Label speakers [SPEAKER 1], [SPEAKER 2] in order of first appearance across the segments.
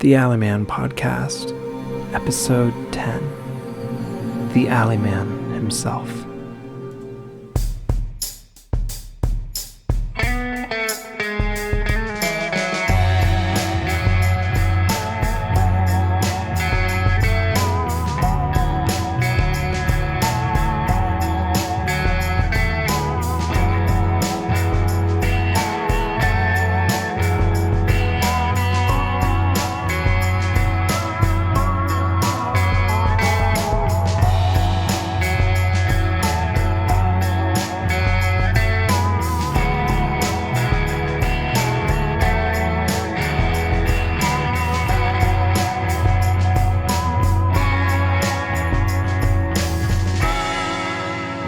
[SPEAKER 1] The Alleyman Podcast, Episode 10, The Alleyman Himself.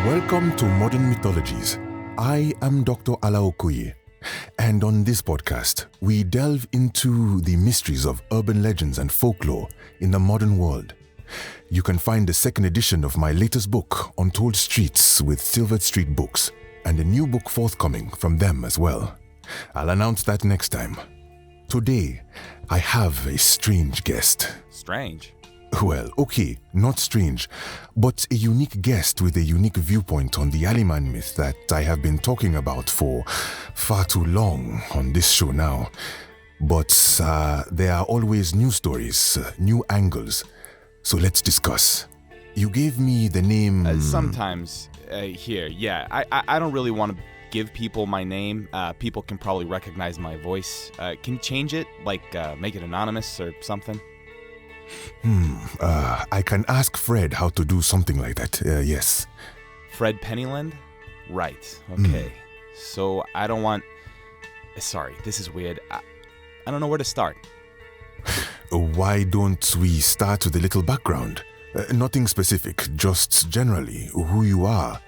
[SPEAKER 2] Welcome to Modern Mythologies. I am Dr. Okoye, and on this podcast, we delve into the mysteries of urban legends and folklore in the modern world. You can find the second edition of my latest book, Untold Streets, with Silver Street Books, and a new book forthcoming from them as well. I'll announce that next time. Today, I have a strange guest.
[SPEAKER 3] Strange?
[SPEAKER 2] Well, okay, not strange, but a unique guest with a unique viewpoint on the Alleyman myth that I have been talking about for far too long on this show now. But there are always new stories, new angles. So let's discuss. You gave me the name...
[SPEAKER 3] Sometimes, here, yeah. I don't really want to give people my name. People can probably recognize my voice. Can you change it? Like, make it anonymous or something?
[SPEAKER 2] I can ask Fred how to do something like that, yes.
[SPEAKER 3] Fred Pennyland? Right, okay. So I don't want... Sorry, this is weird. I don't know where to start.
[SPEAKER 2] Why don't we start with a little background? Nothing specific, just generally who you are,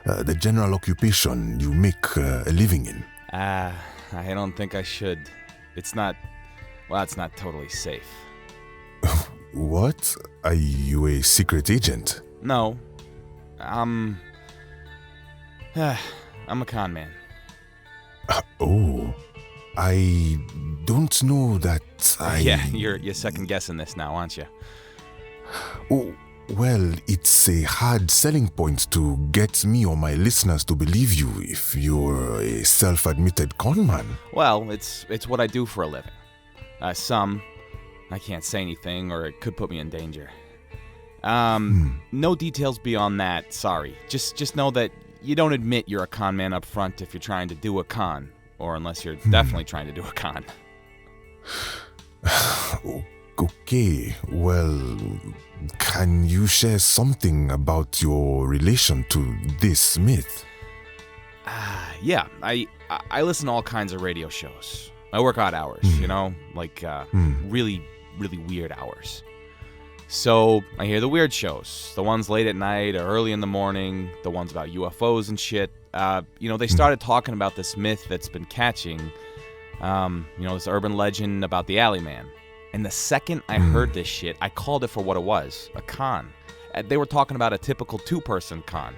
[SPEAKER 2] the general occupation you make a living in.
[SPEAKER 3] I don't think I should. It's not totally safe.
[SPEAKER 2] What? Are you a secret agent?
[SPEAKER 3] No. I'm a con man.
[SPEAKER 2] I don't know that
[SPEAKER 3] Yeah, you're second guessing this now, aren't you?
[SPEAKER 2] Oh, well, it's a hard selling point to get me or my listeners to believe you if you're a self-admitted con man.
[SPEAKER 3] Well, it's what I do for a living. I can't say anything, or it could put me in danger. No details beyond that, sorry. Just know that you don't admit you're a con man up front if you're trying to do a con, or unless you're definitely trying to do a con.
[SPEAKER 2] Okay, well, can you share something about your relation to this myth?
[SPEAKER 3] Yeah, I listen to all kinds of radio shows. I work odd hours, like really weird hours. So I hear the weird shows, the ones late at night or early in the morning, the ones about UFOs and shit. They started talking about this myth that's been catching, this urban legend about the Alleyman. And the second I heard this shit, I called it for what it was, a con. They were talking about a typical two-person con.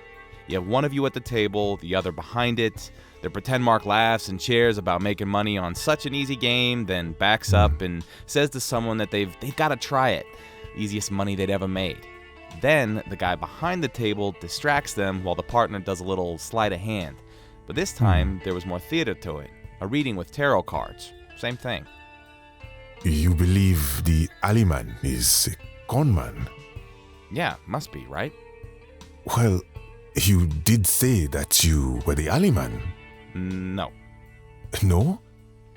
[SPEAKER 3] You have one of you at the table, the other behind it. The pretend Mark laughs and cheers about making money on such an easy game, then backs up and says to someone that they've got to try it. Easiest money they'd ever made. Then the guy behind the table distracts them while the partner does a little sleight of hand. But this time, there was more theater to it. A reading with tarot cards. Same thing.
[SPEAKER 2] You believe the Alleyman is a con man?
[SPEAKER 3] Yeah, must be, right?
[SPEAKER 2] Well, you did say that you were the Alleyman.
[SPEAKER 3] No.
[SPEAKER 2] No?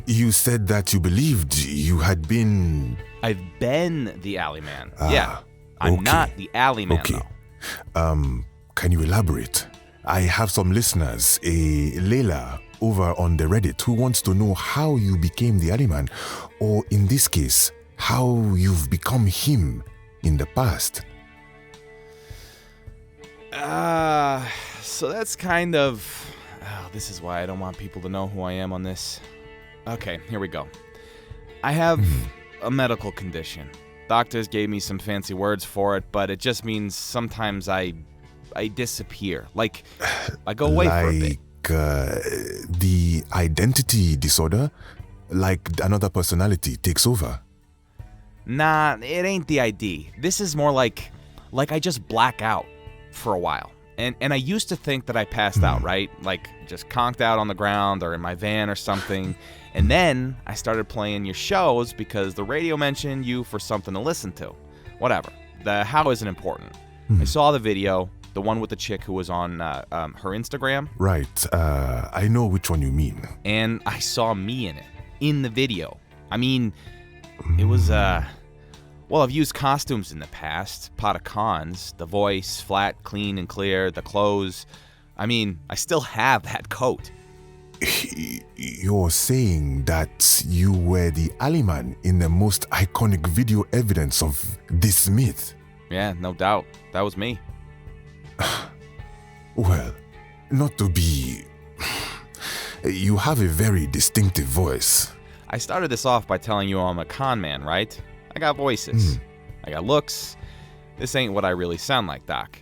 [SPEAKER 2] You said that you believed you had been...
[SPEAKER 3] I've been the Alleyman. Yeah. I'm not the Alleyman, though.
[SPEAKER 2] Can you elaborate? I have some listeners, a Layla over on the Reddit, who wants to know how you became the Alleyman, or in this case, how you've become him in the past.
[SPEAKER 3] So that's kind of... this is why I don't want people to know who I am on this. Okay, here we go. I have a medical condition. Doctors gave me some fancy words for it, but it just means sometimes I disappear. Like, I go away for a bit.
[SPEAKER 2] The identity disorder? Like another personality takes over?
[SPEAKER 3] Nah, it ain't the ID. This is more like I just black out for a while. And I used to think that I passed out, right? Like, just conked out on the ground or in my van or something. And then I started playing your shows because the radio mentioned you for something to listen to. Whatever. The how isn't important. I saw the video, the one with the chick who was on her Instagram.
[SPEAKER 2] Right. I know which one you mean.
[SPEAKER 3] And I saw me in it, in the video. I mean, it was, well, I've used costumes in the past. Pot of cons, the voice, flat, clean, and clear, the clothes. I mean, I still have that coat.
[SPEAKER 2] You're saying that you were the Alleyman in the most iconic video evidence of this myth?
[SPEAKER 3] Yeah, no doubt. That was me.
[SPEAKER 2] Well, not to be... You have a very distinctive voice.
[SPEAKER 3] I started this off by telling you I'm a con man, right? I got voices. I got looks. This ain't what I really sound like, Doc.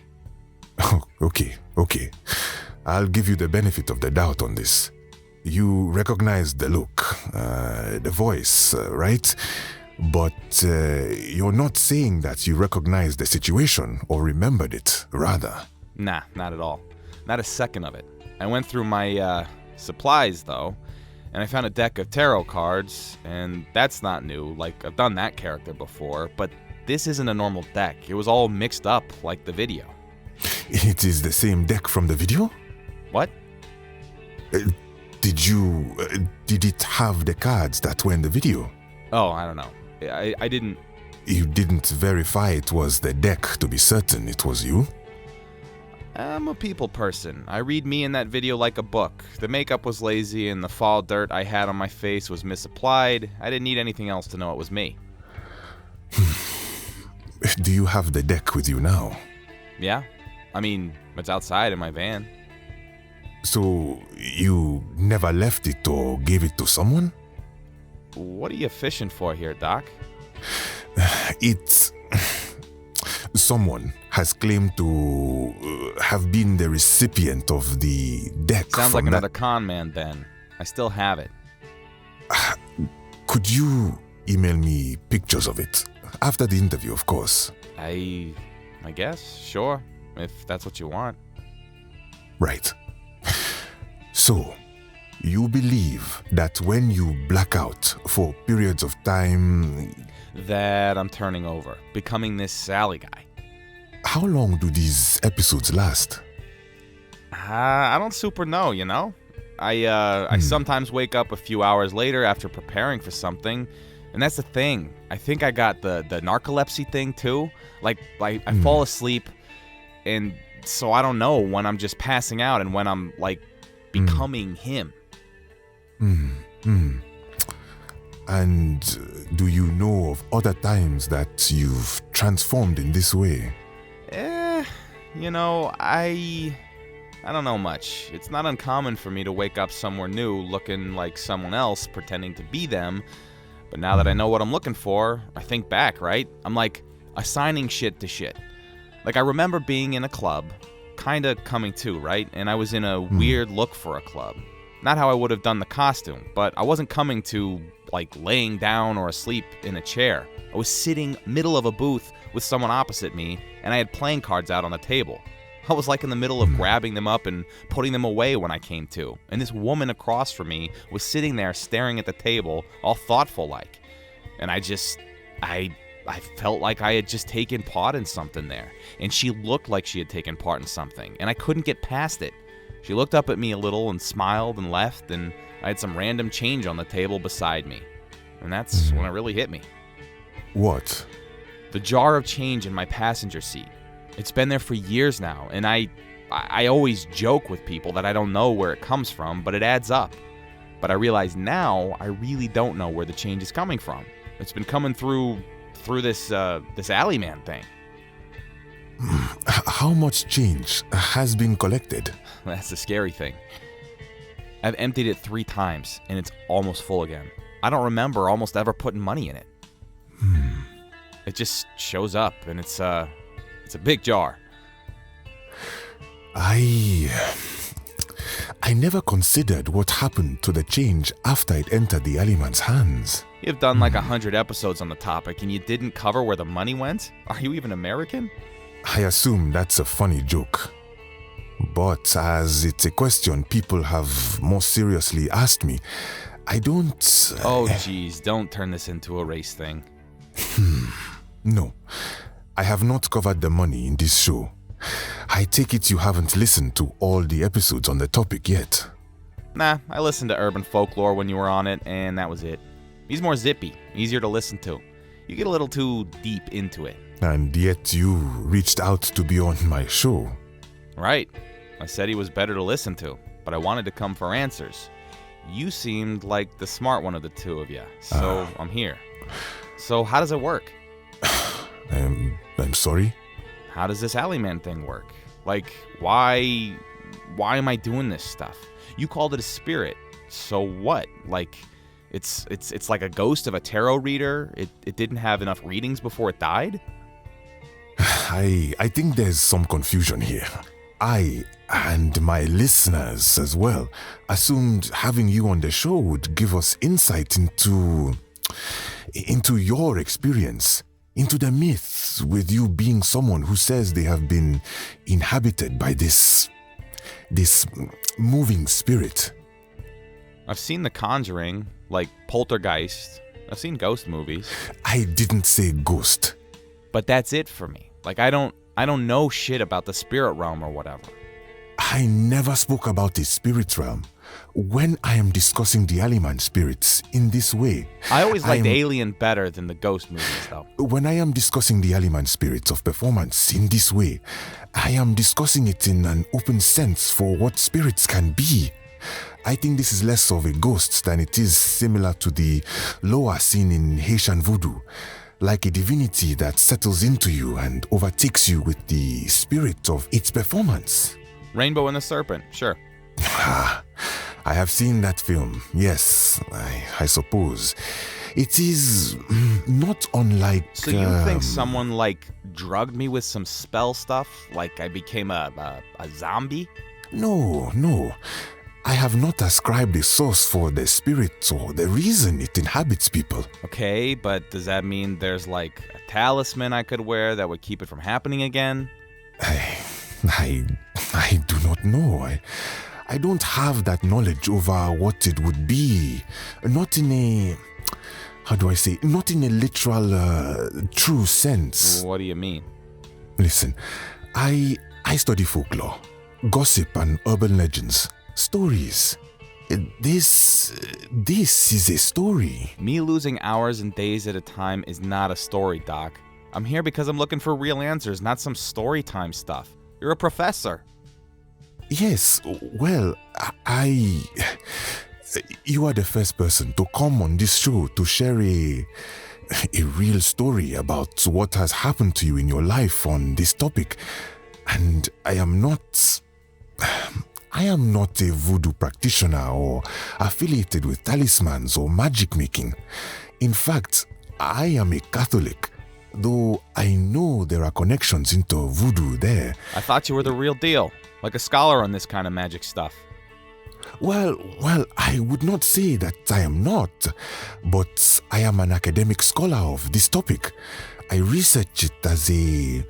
[SPEAKER 2] Okay. I'll give you the benefit of the doubt on this. You recognize the look, the voice, right? But you're not saying that you recognize the situation or remembered it, rather.
[SPEAKER 3] Nah, not at all. Not a second of it. I went through my supplies, though, and I found a deck of tarot cards, and that's not new. Like, I've done that character before, but this isn't a normal deck. It was all mixed up like the video.
[SPEAKER 2] It is the same deck from the video?
[SPEAKER 3] What?
[SPEAKER 2] Did it have the cards that were in the video?
[SPEAKER 3] Oh, I don't know. I didn't...
[SPEAKER 2] You didn't verify it was the deck to be certain it was you?
[SPEAKER 3] I'm a people person. I read me in that video like a book. The makeup was lazy and the fall dirt I had on my face was misapplied. I didn't need anything else to know it was me.
[SPEAKER 2] Do you have the deck with you now?
[SPEAKER 3] Yeah. I mean, it's outside in my van.
[SPEAKER 2] So, you never left it or gave it to someone?
[SPEAKER 3] What are you fishing for here, Doc?
[SPEAKER 2] It's... Someone has claimed to have been the recipient of the deck.
[SPEAKER 3] Sounds like another con man, then. I still have it.
[SPEAKER 2] Could you email me pictures of it? After the interview, of course.
[SPEAKER 3] I guess, sure. If that's what you want.
[SPEAKER 2] Right. So, you believe that when you black out for periods of time...
[SPEAKER 3] That I'm turning over, becoming this Sally guy.
[SPEAKER 2] How long do these episodes last?
[SPEAKER 3] I don't super know, you know? I sometimes wake up a few hours later after preparing for something, and that's the thing. I think I got the narcolepsy thing too. Like, I fall asleep, and so I don't know when I'm just passing out and when I'm, like, becoming him.
[SPEAKER 2] And do you know of other times that you've transformed in this way?
[SPEAKER 3] You know, I don't know much. It's not uncommon for me to wake up somewhere new looking like someone else, pretending to be them. But now that I know what I'm looking for, I think back, right? I'm like assigning shit to shit. Like, I remember being in a club, kind of coming to, right? And I was in a weird look for a club. Not how I would have done the costume, but I wasn't coming to, like, laying down or asleep in a chair. I was sitting middle of a booth with someone opposite me, and I had playing cards out on the table. I was like in the middle of grabbing them up and putting them away when I came to. And this woman across from me was sitting there staring at the table, all thoughtful like. And I felt like I had just taken part in something there. And she looked like she had taken part in something, and I couldn't get past it. She looked up at me a little and smiled and left, and I had some random change on the table beside me. And that's when it really hit me.
[SPEAKER 2] What?
[SPEAKER 3] The jar of change in my passenger seat. It's been there for years now, and I always joke with people that I don't know where it comes from, but it adds up. But I realize now I really don't know where the change is coming from. It's been coming through this Alleyman thing.
[SPEAKER 2] How much change has been collected?
[SPEAKER 3] That's the scary thing. I've emptied it 3 times, and it's almost full again. I don't remember almost ever putting money in it. It just shows up, and it's a big jar.
[SPEAKER 2] I never considered what happened to the change after it entered the Alleyman's hands.
[SPEAKER 3] You've done like 100 episodes on the topic and you didn't cover where the money went? Are you even American?
[SPEAKER 2] I assume that's a funny joke. But as it's a question people have more seriously asked me, I don't...
[SPEAKER 3] Oh, geez, don't turn this into a race thing.
[SPEAKER 2] No, I have not covered the money in this show. I take it you haven't listened to all the episodes on the topic yet.
[SPEAKER 3] Nah, I listened to Urban Folklore when you were on it, and that was it. He's more zippy, easier to listen to. You get a little too deep into it.
[SPEAKER 2] And yet you reached out to be on my show.
[SPEAKER 3] Right. I said he was better to listen to, but I wanted to come for answers. You seemed like the smart one of the two of you, so I'm here. So how does it work?
[SPEAKER 2] I'm sorry?
[SPEAKER 3] How does this Alleyman thing work? Like, why am I doing this stuff? You called it a spirit, so what? Like, it's like a ghost of a tarot reader? It didn't have enough readings before it died?
[SPEAKER 2] I think there's some confusion here. I, and my listeners as well, assumed having you on the show would give us insight into your experience, into the myths, with you being someone who says they have been inhabited by this moving spirit.
[SPEAKER 3] I've seen The Conjuring, like Poltergeist. I've seen ghost movies.
[SPEAKER 2] I didn't say ghost.
[SPEAKER 3] But that's it for me. Like, I don't know shit about the spirit realm or whatever.
[SPEAKER 2] I never spoke about the spirit realm. When I am discussing the Alleyman spirits in this way...
[SPEAKER 3] I always liked Alien better than the ghost movies, though.
[SPEAKER 2] When I am discussing the Alleyman spirits of performance in this way, I am discussing it in an open sense for what spirits can be. I think this is less of a ghost than it is similar to the loa seen in Haitian voodoo, like a divinity that settles into you and overtakes you with the spirit of its performance.
[SPEAKER 3] Rainbow and the Serpent, sure.
[SPEAKER 2] I have seen that film, yes, I suppose. It is not unlike...
[SPEAKER 3] So you think someone, like, drugged me with some spell stuff? Like I became a zombie?
[SPEAKER 2] No. I have not ascribed a source for the spirit or the reason it inhabits people.
[SPEAKER 3] Okay, but does that mean there's, like, a talisman I could wear that would keep it from happening again?
[SPEAKER 2] I do not know. I don't have that knowledge over what it would be. Not in a... How do I say? Not in a literal, true sense.
[SPEAKER 3] What do you mean?
[SPEAKER 2] Listen, I study folklore, gossip and urban legends, stories. This is a story.
[SPEAKER 3] Me losing hours and days at a time is not a story, Doc. I'm here because I'm looking for real answers, not some story time stuff. You're a professor.
[SPEAKER 2] Yes, well, you are the first person to come on this show to share a real story about what has happened to you in your life on this topic. And I am not a voodoo practitioner or affiliated with talismans or magic making. In fact, I am a Catholic, though I know there are connections into voodoo there.
[SPEAKER 3] I thought you were the real deal, like a scholar on this kind of magic stuff.
[SPEAKER 2] Well, I would not say that I am not, but I am an academic scholar of this topic. I research it as a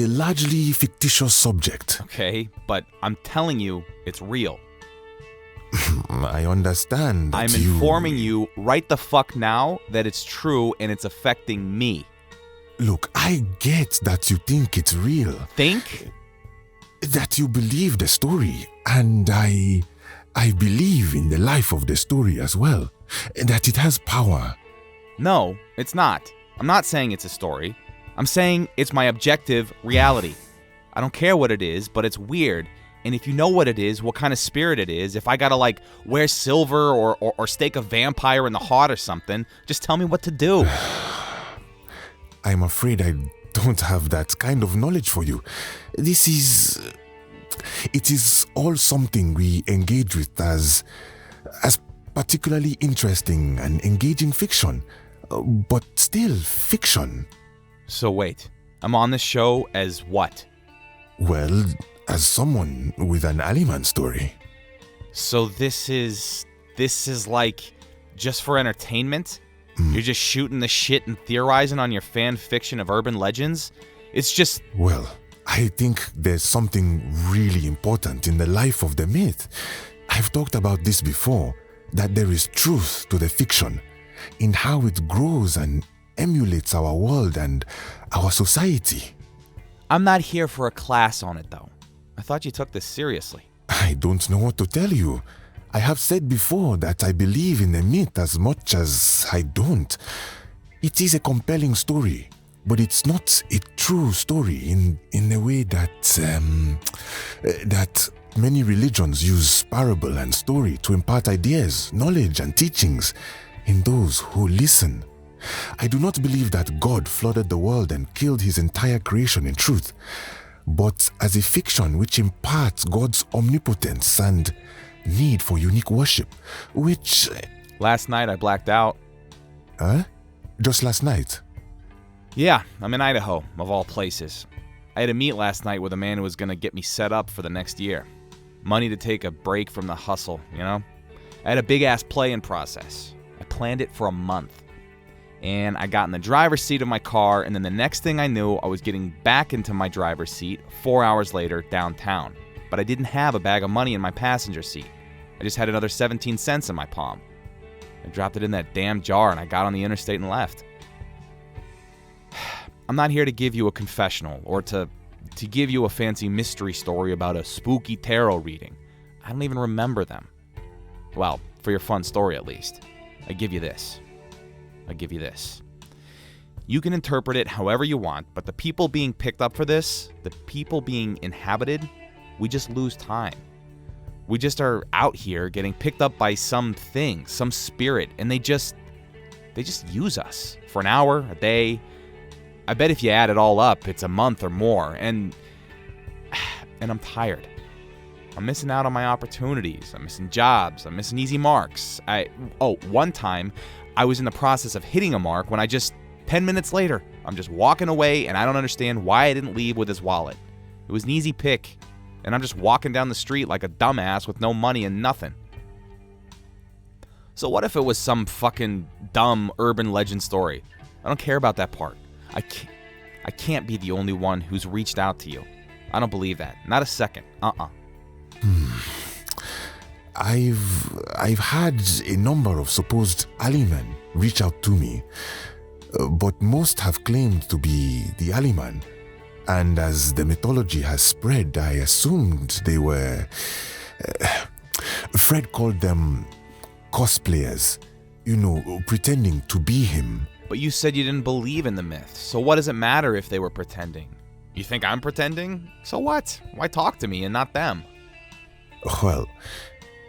[SPEAKER 2] largely fictitious subject.
[SPEAKER 3] Okay, but I'm telling you, it's real.
[SPEAKER 2] I understand that
[SPEAKER 3] I'm informing you right the fuck now that it's true and it's affecting me.
[SPEAKER 2] Look, I get that you think it's real.
[SPEAKER 3] Think?
[SPEAKER 2] That you believe the story, and I believe in the life of the story as well, that it has power.
[SPEAKER 3] No, it's not. I'm not saying it's a story. I'm saying it's my objective reality. I don't care what it is, but it's weird. And if you know what it is, what kind of spirit it is, if I gotta, like, wear silver or stake a vampire in the heart or something, just tell me what to do.
[SPEAKER 2] I'm afraid I don't have that kind of knowledge for you. It is all something we engage with as particularly interesting and engaging fiction, but still fiction.
[SPEAKER 3] So wait, I'm on this show as what?
[SPEAKER 2] Well, as someone with an Alleyman story.
[SPEAKER 3] So this is like just for entertainment? You're just shooting the shit and theorizing on your fan fiction of urban legends? It's just...
[SPEAKER 2] Well, I think there's something really important in the life of the myth. I've talked about this before, that there is truth to the fiction, in how it grows and emulates our world and our society.
[SPEAKER 3] I'm not here for a class on it, though. I thought you took this seriously.
[SPEAKER 2] I don't know what to tell you. I have said before that I believe in the myth as much as I don't. It is a compelling story, but it's not a true story in the way that many religions use parable and story to impart ideas, knowledge, and teachings in those who listen. I do not believe that God flooded the world and killed his entire creation in truth, but as a fiction which imparts God's omnipotence and need for unique worship, which...
[SPEAKER 3] Last night I blacked out.
[SPEAKER 2] Huh? Just last night?
[SPEAKER 3] Yeah, I'm in Idaho, of all places. I had a meet last night with a man who was going to get me set up for the next year. Money to take a break from the hustle, you know? I had a big-ass play-in process. I planned it for a month. And I got in the driver's seat of my car, and then the next thing I knew, I was getting back into my driver's seat 4 hours later downtown. But I didn't have a bag of money in my passenger seat. I just had another 17 cents in my palm. I dropped it in that damn jar, and I got on the interstate and left. I'm not here to give you a confessional or to give you a fancy mystery story about a spooky tarot reading. I don't even remember them. Well, for your fun story at least. I give you this. You can interpret it however you want, but the people being picked up for this, the people being inhabited, we just lose time. We just are out here getting picked up by some thing, some spirit, and they just use us for an hour, a day. I bet if you add it all up, it's a month or more, and I'm tired. I'm missing out on my opportunities. I'm missing jobs. I'm missing easy marks. One time, I was in the process of hitting a mark when 10 minutes later, I'm just walking away and I don't understand why I didn't leave with his wallet. It was an easy pick, and I'm just walking down the street like a dumbass with no money and nothing. So what if it was some fucking dumb urban legend story? I don't care about that part. I can't be the only one who's reached out to you. I don't believe that. Not a second.
[SPEAKER 2] I've had a number of supposed Alleymen reach out to me, but most have claimed to be the Alleyman. And as the mythology has spread, I assumed they were... Fred called them cosplayers, pretending to be him.
[SPEAKER 3] But you said you didn't believe in the myth, so what does it matter if they were pretending? You think I'm pretending? So what? Why talk to me and not them?
[SPEAKER 2] Well,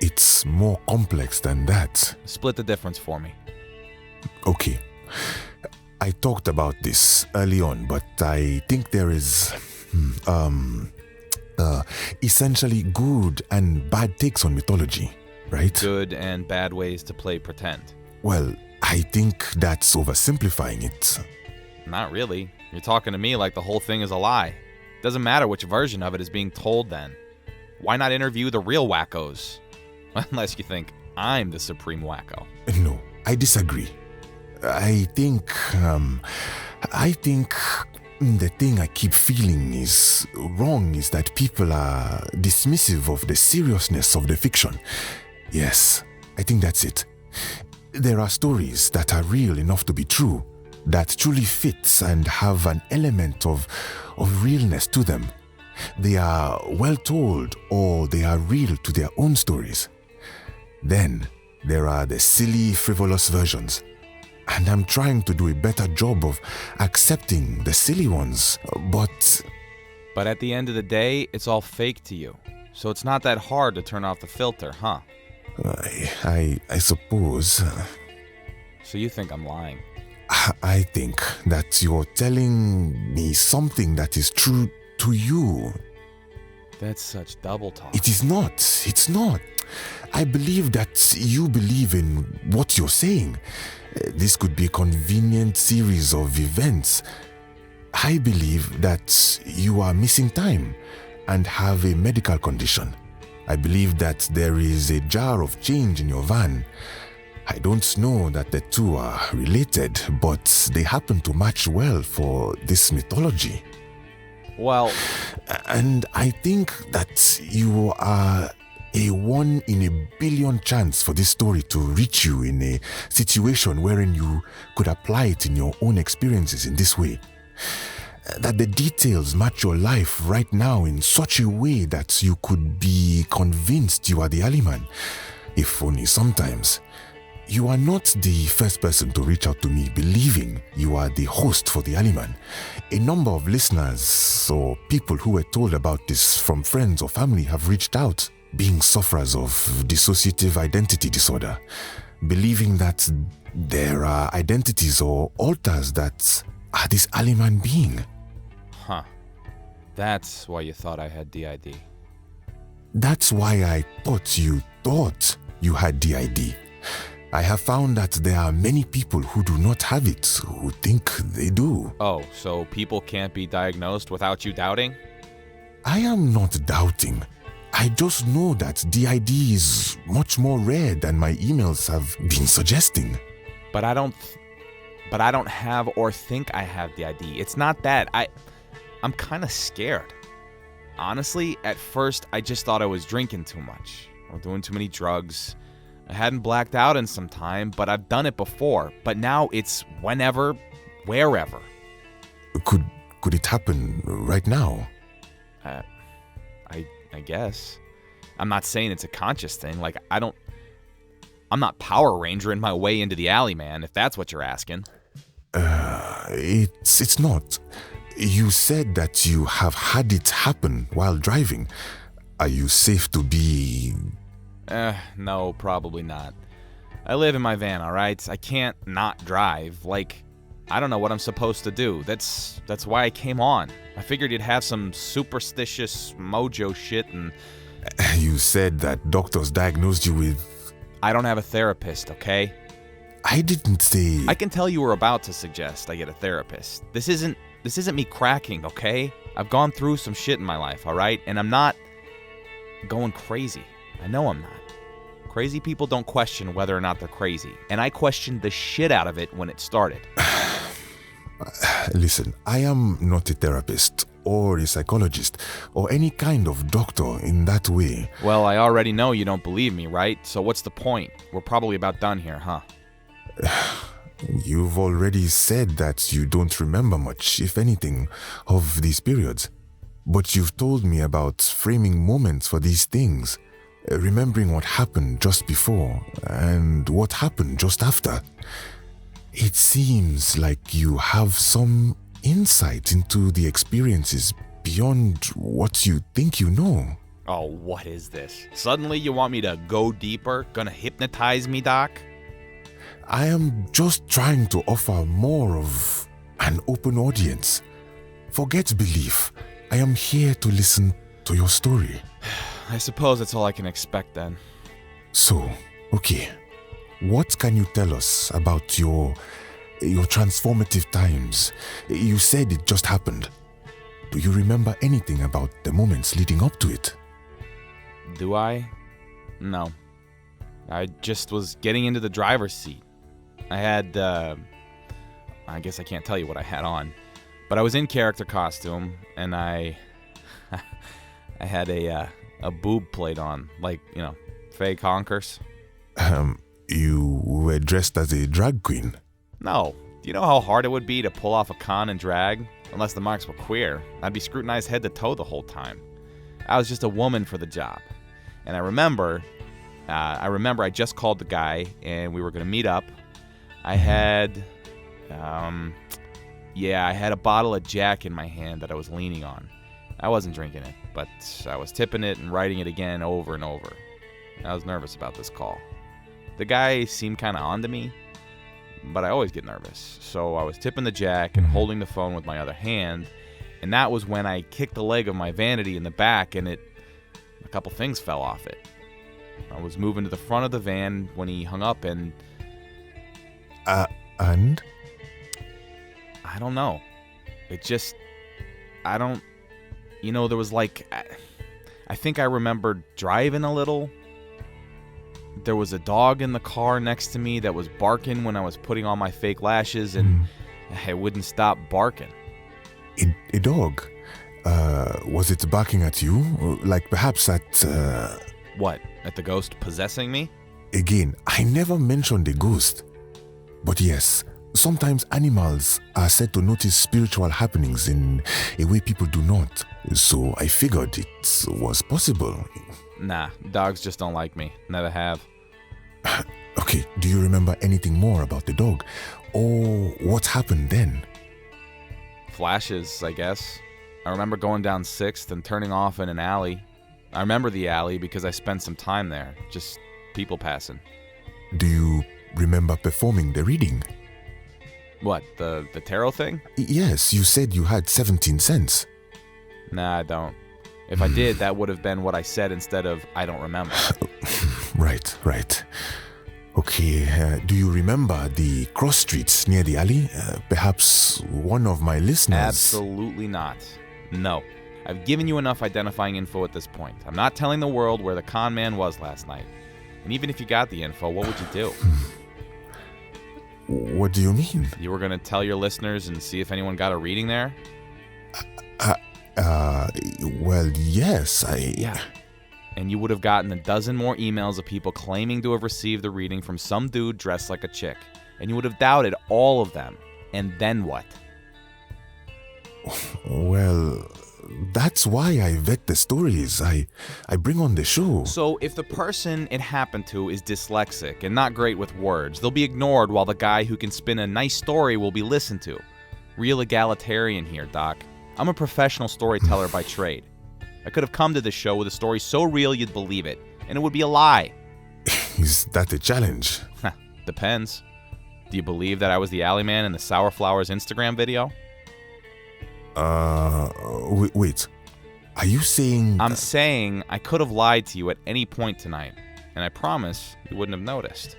[SPEAKER 2] it's more complex than that.
[SPEAKER 3] Split the difference for me.
[SPEAKER 2] Okay. I talked about this early on, but I think there is essentially good and bad takes on mythology, right?
[SPEAKER 3] Good and bad ways to play pretend.
[SPEAKER 2] Well, I think that's oversimplifying it.
[SPEAKER 3] Not really. You're talking to me like the whole thing is a lie. Doesn't matter which version of it is being told then. Why not interview the real wackos? Unless you think I'm the supreme wacko.
[SPEAKER 2] No, I disagree. I think the thing I keep feeling is wrong is that people are dismissive of the seriousness of the fiction. Yes, I think that's it. There are stories that are real enough to be true, that truly fit and have an element of realness to them. They are well told, or they are real to their own stories. Then there are the silly, frivolous versions. And I'm trying to do a better job of accepting the silly ones, but...
[SPEAKER 3] But at the end of the day, it's all fake to you. So it's not that hard to turn off the filter, huh?
[SPEAKER 2] I suppose.
[SPEAKER 3] So you think I'm lying?
[SPEAKER 2] I think that you're telling me something that is true to you.
[SPEAKER 3] That's such double talk.
[SPEAKER 2] It is not. It's not. I believe that you believe in what you're saying. This could be a convenient series of events. I believe that you are missing time and have a medical condition. I believe that there is a jar of change in your van. I don't know that the two are related, but they happen to match well for this mythology.
[SPEAKER 3] Well,
[SPEAKER 2] and I think that you are a 1 in a billion chance for this story to reach you in a situation wherein you could apply it in your own experiences in this way. That the details match your life right now in such a way that you could be convinced you are the Alleyman, if only sometimes. You are not the first person to reach out to me believing you are the host for the Alleyman. A number of listeners or people who were told about this from friends or family have reached out, being sufferers of dissociative identity disorder, believing that there are identities or alters that are this Alleyman being.
[SPEAKER 3] Huh. That's why you thought I had DID.
[SPEAKER 2] That's why I thought you had DID. I have found that there are many people who do not have it, who think they do.
[SPEAKER 3] Oh, so people can't be diagnosed without you doubting?
[SPEAKER 2] I am not doubting. I just know that DID is much more rare than my emails have been suggesting.
[SPEAKER 3] But I don't have or think I have DID. It's not that. I'm kind of scared. Honestly, at first, I just thought I was drinking too much or doing too many drugs. I hadn't blacked out in some time, but I've done it before. But now it's whenever, wherever.
[SPEAKER 2] Could it happen right now?
[SPEAKER 3] I guess. I'm not saying it's a conscious thing. Like, I'm not Power Rangering my way into the Alleyman, if that's what you're asking.
[SPEAKER 2] It's not. You said that you have had it happen while driving. Are you safe to be...
[SPEAKER 3] No, probably not. I live in my van, alright? I can't not drive. Like, I don't know what I'm supposed to do. That's why I came on. I figured you'd have some superstitious mojo shit and...
[SPEAKER 2] You said that doctors diagnosed you with...
[SPEAKER 3] I don't have a therapist, okay?
[SPEAKER 2] I didn't say...
[SPEAKER 3] I can tell you were about to suggest I get a therapist. This isn't me cracking, okay? I've gone through some shit in my life, alright? And I'm not going crazy. I know I'm not. Crazy people don't question whether or not they're crazy. And I questioned the shit out of it when it started.
[SPEAKER 2] Listen, I am not a therapist or a psychologist or any kind of doctor in that way.
[SPEAKER 3] Well, I already know you don't believe me, right? So what's the point? We're probably about done here, huh?
[SPEAKER 2] You've already said that you don't remember much, if anything, of these periods. But you've told me about framing moments for these things, remembering what happened just before and what happened just after. It seems like you have some insight into the experiences beyond what you think you know.
[SPEAKER 3] Oh, what is this? Suddenly you want me to go deeper? Gonna hypnotize me, Doc?
[SPEAKER 2] I am just trying to offer more of an open audience. Forget belief. I am here to listen to your story.
[SPEAKER 3] I suppose that's all I can expect then.
[SPEAKER 2] So, okay. What can you tell us about your transformative times? You said it just happened. Do you remember anything about the moments leading up to it?
[SPEAKER 3] Do I? No. I just was getting into the driver's seat. I had, I guess I can't tell you what I had on, but I was in character costume, and I had a boob plate on, like, Faye Conkers.
[SPEAKER 2] You were dressed as a drag queen?
[SPEAKER 3] No. Do you know how hard it would be to pull off a con and drag? Unless the marks were queer. I'd be scrutinized head to toe the whole time. I was just a woman for the job. And I remember I just called the guy, and we were going to meet up. I had, I had a bottle of Jack in my hand that I was leaning on. I wasn't drinking it, but I was tipping it and writing it again over and over. I was nervous about this call. The guy seemed kind of onto me, but I always get nervous. So I was tipping the Jack and holding the phone with my other hand, and that was when I kicked the leg of my vanity in the back, and a couple things fell off it. I was moving to the front of the van when he hung up, and...
[SPEAKER 2] And?
[SPEAKER 3] I don't know. It just... I don't... there was like... I think I remembered driving a little. there was a dog in the car next to me that was barking when I was putting on my fake lashes, and it wouldn't stop barking.
[SPEAKER 2] A dog? Was it barking at you? Like perhaps at...
[SPEAKER 3] What? At the ghost possessing me?
[SPEAKER 2] Again, I never mentioned a ghost. But yes, sometimes animals are said to notice spiritual happenings in a way people do not. So I figured it was possible.
[SPEAKER 3] Nah, dogs just don't like me. Never have.
[SPEAKER 2] Okay, do you remember anything more about the dog? Or what happened then?
[SPEAKER 3] Flashes, I guess. I remember going down 6th and turning off in an alley. I remember the alley because I spent some time there, just people passing.
[SPEAKER 2] Do you remember performing the reading?
[SPEAKER 3] What, the tarot thing?
[SPEAKER 2] Yes, you said you had 17 cents.
[SPEAKER 3] Nah, I don't. If I did, that would have been what I said instead of I don't remember.
[SPEAKER 2] Right. Okay, do you remember the cross streets near the alley? Perhaps one of my listeners...
[SPEAKER 3] Absolutely not. No. I've given you enough identifying info at this point. I'm not telling the world where the con man was last night. And even if you got the info, what would you do?
[SPEAKER 2] What do you mean?
[SPEAKER 3] You were going to tell your listeners and see if anyone got a reading there?
[SPEAKER 2] Well, yes,
[SPEAKER 3] Yeah. And you would have gotten a dozen more emails of people claiming to have received the reading from some dude dressed like a chick. And you would have doubted all of them. And then what?
[SPEAKER 2] Well, that's why I vet the stories I bring on the show.
[SPEAKER 3] So if the person it happened to is dyslexic and not great with words, they'll be ignored while the guy who can spin a nice story will be listened to. Real egalitarian here, Doc. I'm a professional storyteller by trade. I could have come to this show with a story so real you'd believe it, and it would be a lie.
[SPEAKER 2] Is that a challenge?
[SPEAKER 3] Depends. Do you believe that I was the Alleyman in the Sour Flowers Instagram video?
[SPEAKER 2] Wait. Are you saying...
[SPEAKER 3] I'm saying I could have lied to you at any point tonight, and I promise you wouldn't have noticed.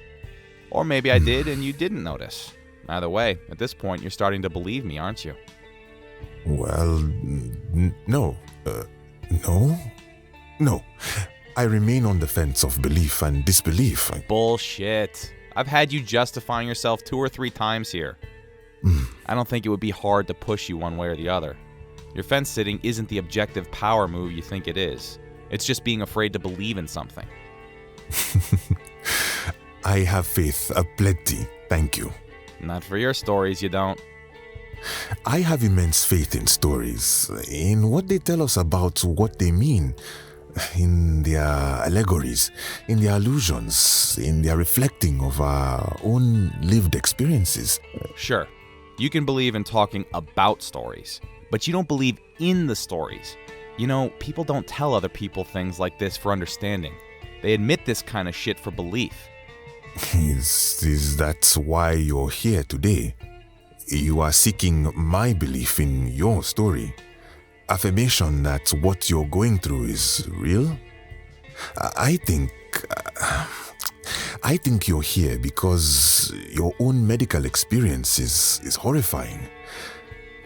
[SPEAKER 3] Or maybe I did and you didn't notice. Either way, at this point, you're starting to believe me, aren't you?
[SPEAKER 2] Well, no. No. I remain on the fence of belief and disbelief.
[SPEAKER 3] Bullshit. I've had you justifying yourself 2 or 3 times here. I don't think it would be hard to push you one way or the other. Your fence sitting isn't the objective power move you think it is. It's just being afraid to believe in something.
[SPEAKER 2] I have faith aplenty, thank you.
[SPEAKER 3] Not for your stories, you don't.
[SPEAKER 2] I have immense faith in stories, in what they tell us about what they mean, in their allegories, in their allusions, in their reflecting of our own lived experiences.
[SPEAKER 3] Sure, you can believe in talking about stories, but you don't believe in the stories. You know, people don't tell other people things like this for understanding. They admit this kind of shit for belief.
[SPEAKER 2] Is that why you're here today? You are seeking my belief in your story. Affirmation that what you're going through is real? I think you're here because your own medical experience is horrifying.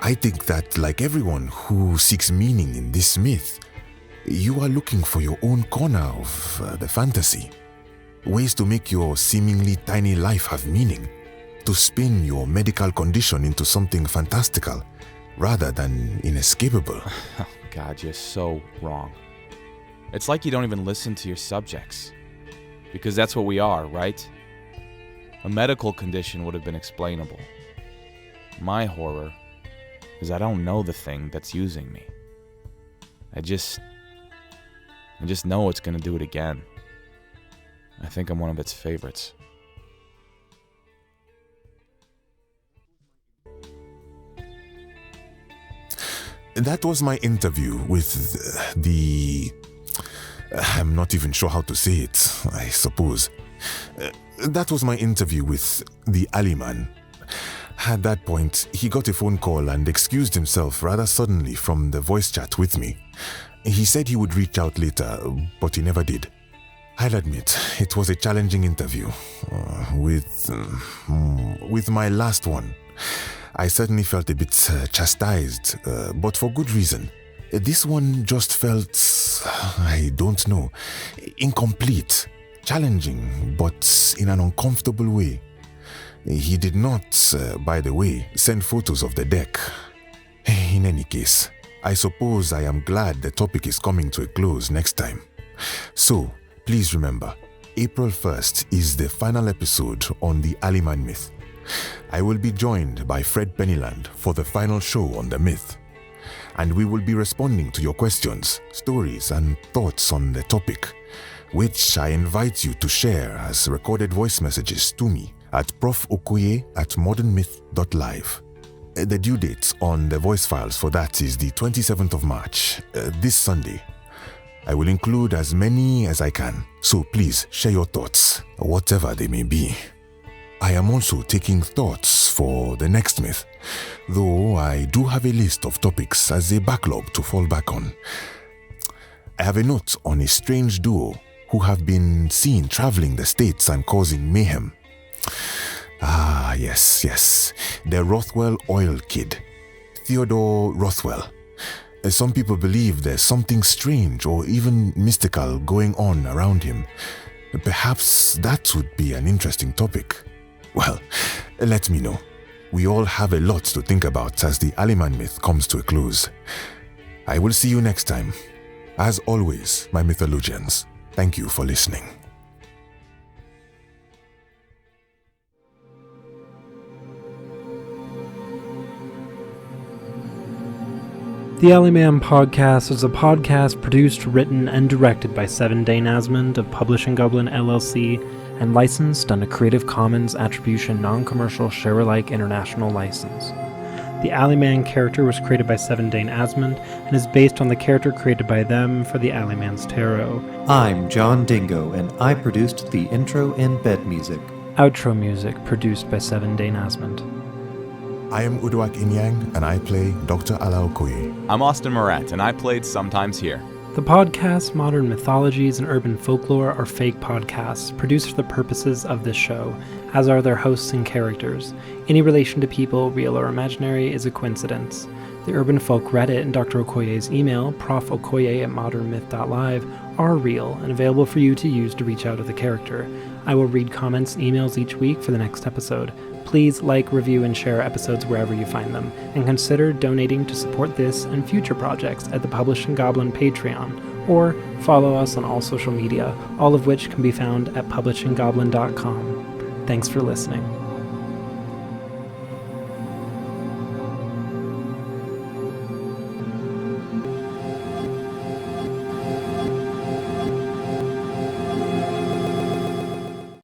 [SPEAKER 2] I think that, like everyone who seeks meaning in this myth, you are looking for your own corner of the fantasy. Ways to make your seemingly tiny life have meaning. To spin your medical condition into something fantastical rather than inescapable.
[SPEAKER 3] Oh, God, you're so wrong. It's like you don't even listen to your subjects. Because that's what we are, right? A medical condition would have been explainable. My horror is I don't know the thing that's using me. I just know it's gonna do it again. I think I'm one of its favorites.
[SPEAKER 2] That was my interview with the... I'm not even sure how to say it, I suppose. That was my interview with the Alleyman. At that point, he got a phone call and excused himself rather suddenly from the voice chat with me. He said he would reach out later, but he never did. I'll admit, it was a challenging interview. With my last one, I certainly felt a bit chastised, but for good reason. This one just felt, I don't know, incomplete, challenging, but in an uncomfortable way. He did not, by the way, send photos of the deck. In any case, I suppose I am glad the topic is coming to a close next time. So, please remember, April 1st is the final episode on the Alleyman myth. I will be joined by Fred Pennyland for the final show on the myth. And we will be responding to your questions, stories, and thoughts on the topic, which I invite you to share as recorded voice messages to me at profokoye@modernmyth.live. The due date on the voice files for that is the 27th of March, this Sunday. I will include as many as I can, so please share your thoughts, whatever they may be. I am also taking thoughts for the next myth, though I do have a list of topics as a backlog to fall back on. I have a note on a strange duo who have been seen traveling the states and causing mayhem. Ah, yes, the Rothwell oil kid, Theodore Rothwell. Some people believe there's something strange or even mystical going on around him. Perhaps that would be an interesting topic. Well, let me know. We all have a lot to think about as the Alleyman myth comes to a close. I will see you next time. As always, my mythologians, thank you for listening.
[SPEAKER 1] The Alleyman Podcast is a podcast produced, written, and directed by Seven Dane Asmund of Publishing Goblin LLC and licensed under Creative Commons Attribution Non-Commercial Share-alike International License. The Alleyman character was created by Seven Dane Asmund and is based on the character created by them for the Alleyman's Tarot.
[SPEAKER 4] I'm John Dingo, and I produced the intro and bed music.
[SPEAKER 1] Outro music produced by Seven Dane Asmund.
[SPEAKER 2] I am Uduak Inyang, and I play Dr. Okoye.
[SPEAKER 3] I'm Austen Moret, and I played SometimesHere.
[SPEAKER 1] The podcasts Modern Mythologies and Urban Folklore are fake podcasts produced for the purposes of this show, as are their hosts and characters. Any relation to people, real or imaginary, is a coincidence. The Urban Folk Reddit and Dr. Okoye's email, profokoye@modernmyth.live, are real and available for you to use to reach out to the character. I will read comments and emails each week for the next episode. Please like, review, and share episodes wherever you find them, and consider donating to support this and future projects at the Publishing Goblin Patreon, or follow us on all social media, all of which can be found at publishinggoblin.com. Thanks for listening.